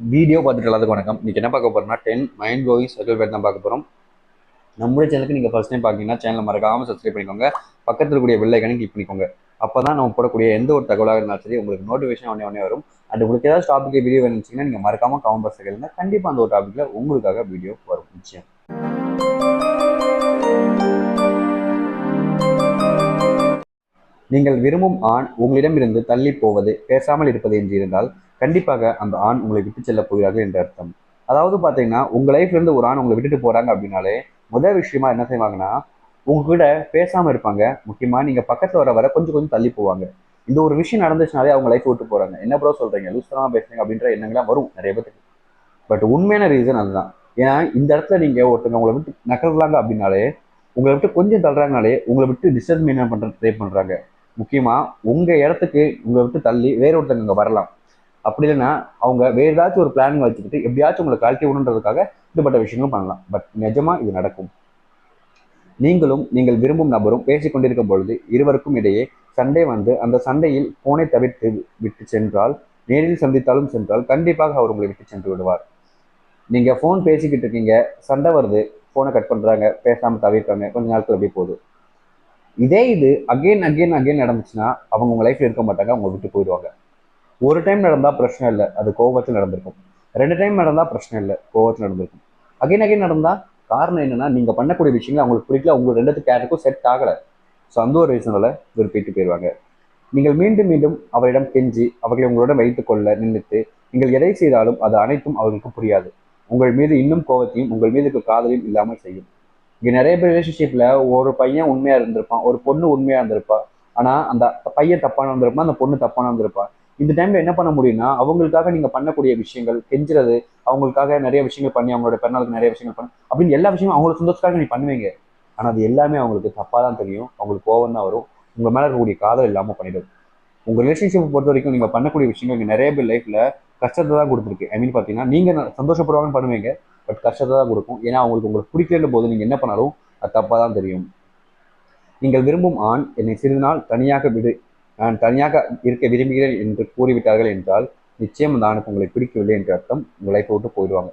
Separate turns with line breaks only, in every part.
Video பார்த்துட்டு எல்லாத்துக்கும் வணக்கம். இன்னைக்கு என்ன பார்க்க போறோம்னா 10 மைண்ட் ப்ளோயிங் சர்க்கிள் பேட் தான் பார்க்க போகிறோம். நம்மளுடைய சேனலுக்கு நீங்கள் ஃபர்ஸ்ட் டைம் பார்க்கீங்கன்னா சேனலை மறக்காமல் சப்ஸ்கிரைப் பண்ணிக்கோங்க. பக்கத்தில் இருக்கக்கூடிய பெல் ஐக்கானை கிளிக் பண்ணிக்கோங்க. அப்போ தான் நம்ம போடக்கூடிய எந்த ஒரு தகவலாக இருந்தாலும் சரி உங்களுக்கு நோட்டிஃபிகேஷன் உடனே வரும். அண்ட் உங்களுக்கு ஏதாவது டாபிக் வீடியோ வேணுச்சுன்னா நீங்கள் மறக்காமல் கமெண்ட் பாக்ஸில் கேளுங்க. கண்டிப்பாக அந்த ஒரு டாப்பிக்கில் உங்களுக்காக வீடியோ வரும் நிச்சயம். நீங்கள் விரும்பும் ஆண் உங்களிடமிருந்து தள்ளி போவது, பேசாமல் இருப்பது என்று இருந்தால் கண்டிப்பாக அந்த ஆண் உங்களை விட்டு செல்ல போகிறார்கள் என்று அர்த்தம். அதாவது பார்த்தீங்கன்னா உங்கள் லைஃப்ல இருந்து ஒரு ஆண் உங்களை விட்டுட்டு போறாங்க அப்படின்னாலே முதல் விஷயமா என்ன செய்வாங்கன்னா உங்ககிட்ட பேசாம இருப்பாங்க. முக்கியமா நீங்க பக்கத்துல வர கொஞ்சம் கொஞ்சம் தள்ளி போவாங்க. இந்த ஒரு விஷயம் நடந்துச்சுனாலே அவங்க லைஃப் விட்டு போறாங்க. என்ன ப்ரோ சொல்றீங்க, லூஸ்தனமா பேசுறீங்க அப்படின்ற எண்ணங்கள்லாம் வரும் நிறைய பேருக்கு. பட் உண்மையான ரீசன் அதுதான். ஏன்னா இந்த இடத்துல நீங்க ஒருத்தவங்க உங்களை விட்டு நகர்றாங்க அப்படின்னாலே, உங்களை விட்டு கொஞ்சம் தள்ளுறாங்கனாலே உங்களை விட்டு டிஸ்டர்மினேட் பண்ற ட்ரை பண்றாங்க. முக்கியமா உங்க இடத்துக்கு உங்களை விட்டு தள்ளி வேற ஒருத்தங்க இங்க வரலாம். அப்படி இல்லைன்னா அவங்க வேற ஏதாச்சும் ஒரு பிளான் வச்சுக்கிட்டு எப்படியாச்சும் உங்களை கழட்டி விடணுன்றதுக்காக இதுபட்ட விஷயங்களும் பண்ணலாம். பட் நிஜமா இது நடக்கும். நீங்களும் நீங்கள் விரும்பும் நபரும் பேசிக் கொண்டிருக்கும் பொழுது இருவருக்கும் இடையே சண்டை வந்து அந்த சண்டையில் போனை தவிர்த்து விட்டு சென்றால், நேரில் சந்தித்தாலும் சென்றால் கண்டிப்பாக அவர் உங்களை விட்டு சென்று விடுவார். நீங்க போன் பேசிக்கிட்டு இருக்கீங்க, சண்டை வருது, போனை கட் பண்றாங்க, பேசாம தவிர்க்காங்க, கொஞ்ச நாட்கள் அப்படியே போகுது. இதே இது அகெயின் அகெயின் அகெயின் நடந்துச்சுன்னா அவங்க உங்க லைஃப்ல இருக்க மாட்டாங்க, அவங்க விட்டு போயிடுவாங்க. ஒரு டைம் நடந்தா பிரச்சனை இல்லை, அது கோபத்தில் நடந்திருக்கும். 2 டைம் நடந்தா பிரச்சனை இல்லை, கோபத்தில் நடந்திருக்கும். அகைன் அகைன் நடந்தா காரணம் என்னன்னா நீங்க பண்ணக்கூடிய விஷயங்கள் அவங்களுக்கு பிடிக்கல, உங்களுக்கு 2 கேரக்டருக்கும் செட் ஆகலை. ஸோ அந்த ஒரு ரீசனால விருப்பிட்டு போயிடுவாங்க. நீங்கள் மீண்டும் மீண்டும் அவரிடம் கெஞ்சி அவர்களை உங்களோட வைத்துக் கொள்ள நினைத்து நீங்கள் எதை செய்தாலும் அது அனைத்தும் அவர்களுக்கு புரியாது. உங்கள் மீது இன்னும் கோபத்தையும் உங்கள் மீது காதலையும் இல்லாமல் செய்யும். இங்க நிறைய பேர் ரிலேஷன்ஷிப்ல ஒரு பையன் உண்மையா இருந்திருப்பான், ஒரு பொண்ணு உண்மையா இருந்திருப்பா. ஆனா அந்த பையன் தப்பான வந்திருப்பான், அந்த பொண்ணு தப்பான வந்திருப்பா. இந்த டைம்ல என்ன பண்ண முடியும்னா அவங்களுக்காக நீங்க பண்ணக்கூடிய விஷயங்கள் கெஞ்சுறது, அவங்களுக்காக நிறைய விஷயங்கள் பண்ணி அவங்களோட பிறநாளுக்கு நிறைய விஷயங்கள் பண்ணி அப்படின்னு எல்லா விஷயமும் அவங்களுக்கு சந்தோஷத்துக்காக நீ பண்ணுவீங்க. ஆனா அது எல்லாமே அவங்களுக்கு தப்பா தான் தெரியும், அவங்களுக்கு கோவம் தான் வரும். உங்க மேல இருக்கக்கூடிய காதல் இல்லாம பண்ணிடும். உங்க ரிலேஷன்ஷிப் பொறுத்த வரைக்கும் நீங்க பண்ணக்கூடிய விஷயங்கள் இங்க நிறைய பேர் லைஃப்ல கஷ்டத்தை தான் கொடுத்துருக்கு. ஐ மீன் பாத்தீங்கன்னா நீங்க சந்தோஷப்படுவாங்கன்னு பண்ணுவீங்க, பட் கஷ்டத்தை தான் கொடுக்கும். ஏன்னா உங்களுக்கு பிடிக்கல போது நீங்க என்ன பண்ணாலும் அது தப்பா தான் தெரியும். நீங்கள் விரும்பும் ஆண் என்னை சிறிது நாள் தனியாக விடு, நான் தனியாக இருக்க விரும்புகிறேன் என்று கூறிவிட்டார்கள் என்றால் நிச்சயம் அந்த ஆணுக்கு உங்களை பிடிக்கவில்லை என்று அர்த்தம். உங்கள் லைஃப்பை விட்டு போயிடுவாங்க.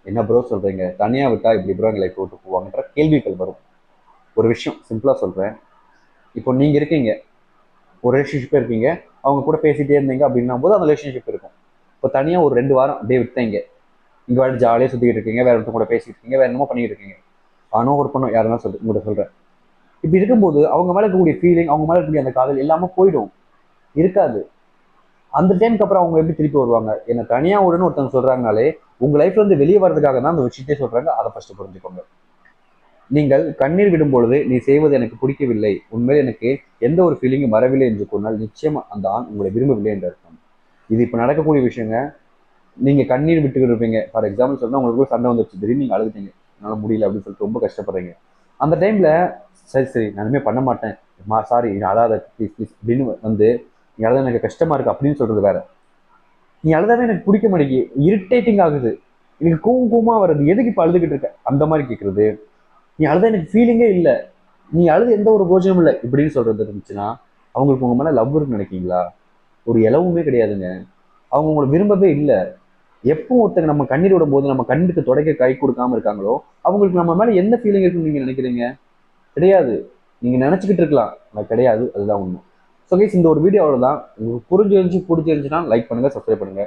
என்ன ப்ரோ சொல்றீங்க, தனியாக விட்டா இப்படி ப்ரோ எங்கள் லைஃப்பை விட்டு போவாங்கன்ற கேள்விகள் வரும். ஒரு விஷயம் சிம்பிளா சொல்றேன். இப்போ நீங்க இருக்கீங்க, ஒரு ரிலேஷன்ஷிப்பே இருக்கீங்க, அவங்க கூட பேசிட்டே இருந்தீங்க அப்படின்னா போது அந்த ரிலேஷன்ஷிப் இருக்கும். இப்போ தனியாக ஒரு 2 வாரம் அப்படியே விட்டீங்க, இங்க வேறு ஜாலியாக சுற்றிக்கிட்டு இருக்கீங்க, வேற ஒருத்தர் கூட பேசிட்டு இருக்கீங்க, வேற என்னமோ பண்ணிட்டு இருக்கீங்க. ஆனோ ஒரு பொண்ணு யாருன்னா சொல்லு, உங்கள்கிட்ட சொல்றேன். இப்படி இருக்கும்போது அவங்க மேல இருக்கக்கூடிய ஃபீலிங், அவங்க மேல இருக்கக்கூடிய அந்த காதல் எல்லாமே போயிடும், இருக்காது. அந்த டைமுக்கு அப்புறம் அவங்க எப்படி திருப்பி வருவாங்க? என்ன தனியா விடுன்னு ஒருத்தவங்க சொல்றாங்கனாலே உங்க லைஃப்ல இருந்து வெளியே வர்றதுக்காக தான் அந்த விஷயத்தையே சொல்றாங்க. அதை ஃபர்ஸ்ட் புரிஞ்சுக்கோங்க. நீங்கள் கண்ணீர் விடும் பொழுது நீ செய்வது எனக்கு பிடிக்கவில்லை, உண்மையில் எனக்கு எந்த ஒரு ஃபீலிங்கும் வரவில்லை என்று கூறினால் நிச்சயமா அந்த ஆண் உங்களை விரும்பவில்லை என்று அர்த்தம். இது இப்ப நடக்கக்கூடிய விஷயங்க. நீங்க கண்ணீர் விட்டுக்கிட்டு இருப்பீங்க. ஃபார் எக்ஸாம்பிள் சொன்னா உங்களுக்கு சண்டை வந்துருச்சு, திடீர்னு நீங்க அழுதுட்டீங்க, என்னால முடியல அப்படின்னு சொல்லிட்டு ரொம்ப கஷ்டப்படுறீங்க. அந்த டைம்ல சரி சரி நான் இனிமே பண்ண மாட்டேன், சாரி நீ அழாத ப்ளீஸ் ப்ளீஸ் அப்படின்னு வந்து நீ அழுத எனக்கு கஷ்டமா இருக்கு அப்படின்னு சொல்றது வேற. நீ அழுதாவே எனக்கு பிடிக்க மாட்டேங்கி, இரிட்டேட்டிங் ஆகுது, எனக்கு கூமா வருது, எதுக்கு இப்ப அழுதுகிட்டு இருக்க அந்த மாதிரி கேட்கறது. நீ அழுத எனக்கு ஃபீலிங்கே இல்லை, நீ அழுது எந்த ஒரு போஜனமும் இல்லை இப்படின்னு சொல்றது இருந்துச்சுன்னா அவங்களுக்கு உங்க மேல லவ் இருக்குன்னு நினைக்கிறீங்களா? ஒரு இலவுமே கிடையாதுங்க. அவங்க உங்களை விரும்பவே இல்லை. எப்போ ஒருத்தங்க நம்ம கண்ணீர் விடும் போது நம்ம கண்ணுக்கு தொடக்க கை கொடுக்காம இருக்காங்களோ அவங்களுக்கு நம்ம மேல எந்த ஃபீலிங் இருக்குன்னு நீங்க நினைக்கிறீங்க? கிடையாது. நீங்க நினைச்சுக்கிட்டு இருக்கலாம், அது கிடையாது. அதுதான் உண்மை. ஸோ கைஸ், இந்த ஒரு வீடியோ அவ்வளோதான். உங்களுக்கு புரிஞ்சிருந்துச்சு பிடிச்சிருந்துச்சுன்னா லைக் பண்ணுங்க, சப்ஸ்கிரைப் பண்ணுங்க.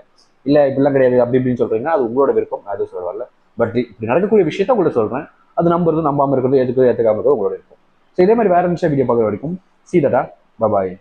இல்லை இப்படிலாம் கிடையாது அப்படி இப்படின்னு சொல்றீங்கன்னா அது உங்களோட விருப்பம், அது சொல்ல வரல. பட் இப்படி நடக்கக்கூடிய விஷயத்த உங்கள்ட்ட சொல்றேன். அது நம்புறது நம்பாம இருக்கிறது, ஏத்துக்காம இருக்கிறது உங்களோட விருப்பம். ஸோ இதே மாதிரி வேற நிமிஷம் வீடியோ பார்க்குற வரைக்கும் சீதடா, பபாய்.